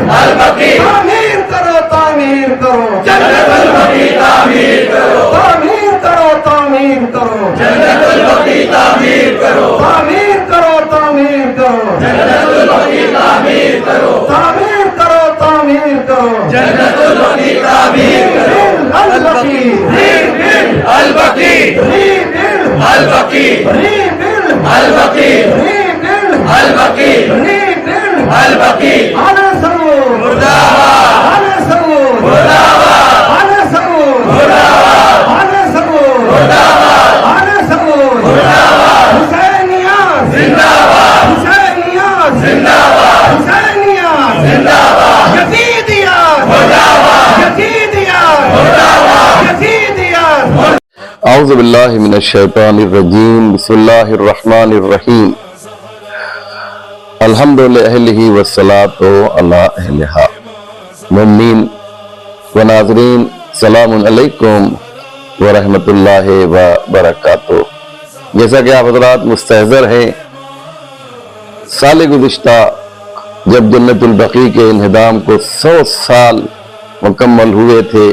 تعمیر کرو تعمیر کرو جنت البقیع تعمیر کرو تعمیر کرو تعمیر کرو جنت البقیع تعمیر کرو تعمیر کرو تعمیر کرو جنت البقیع تعمیر کرو تعمیر کرو تعمیر کرو جنت البقیع تعمیر کرو البقیع البقیع البقیع البقیع البقیع البقیع انا سرور مرداباد انا سرور مرداباد انا سرور مرداباد انا سرور مرداباد انا سرور مرداباد حسینیات زندہ باد حسینیات زندہ باد حسینیات زندہ باد یزیدیات مرداباد یزیدیات مرداباد یزیدیات اعوذ باللہ من الشیطان الرجیم بسم اللہ الرحمن الرحیم الحمد للہ والصلاۃ علی اہلہا مومنین و ناظرین السلام علیکم ورحمۃ اللہ وبرکاتہ۔ جیسا کہ آپ حضرات مستحضر ہیں، سال گزشتہ جب جنت البقیع کے انہدام کو 100 سال مکمل ہوئے تھے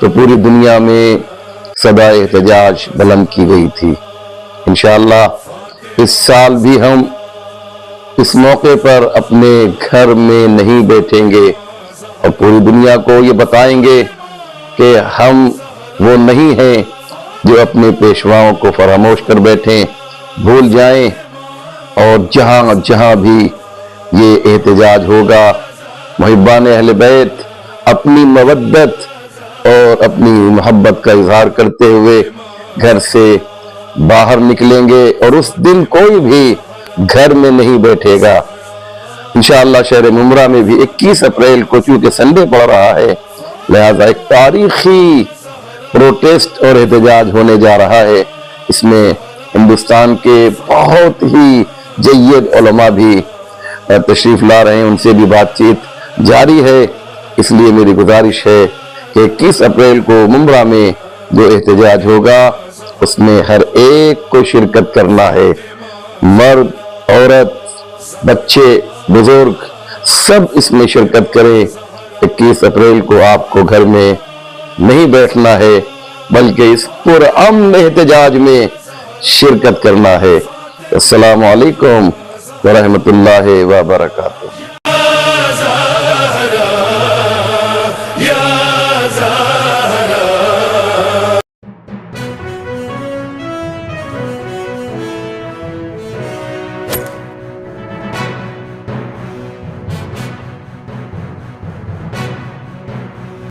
تو پوری دنیا میں صدائے احتجاج بلند کی گئی تھی۔ انشاءاللہ اس سال بھی ہم اس موقع پر اپنے گھر میں نہیں بیٹھیں گے اور پوری دنیا کو یہ بتائیں گے کہ ہم وہ نہیں ہیں جو اپنے پیشواؤں کو فراموش کر بیٹھیں، بھول جائیں، اور جہاں جہاں بھی یہ احتجاج ہوگا محبان اہل بیت اپنی مودت اور اپنی محبت کا اظہار کرتے ہوئے گھر سے باہر نکلیں گے، اور اس دن کوئی بھی گھر میں نہیں بیٹھے گا۔ انشاءاللہ شہر ممرہ میں بھی 21 اپریل کو چونکہ سنڈے پڑ رہا ہے، لہذا ایک تاریخی پروٹیسٹ اور احتجاج ہونے جا رہا ہے۔ اس میں ہندوستان کے بہت ہی جید علماء بھی تشریف لا رہے ہیں، ان سے بھی بات چیت جاری ہے۔ اس لیے میری گزارش ہے کہ 21 اپریل کو ممبرا میں جو احتجاج ہوگا اس میں ہر ایک کو شرکت کرنا ہے، مرد، عورت، بچے، بزرگ سب اس میں شرکت کریں۔ 21 اپریل کو آپ کو گھر میں نہیں بیٹھنا ہے بلکہ اس پرامن احتجاج میں شرکت کرنا ہے۔ السلام علیکم ورحمۃ اللہ وبرکاتہ۔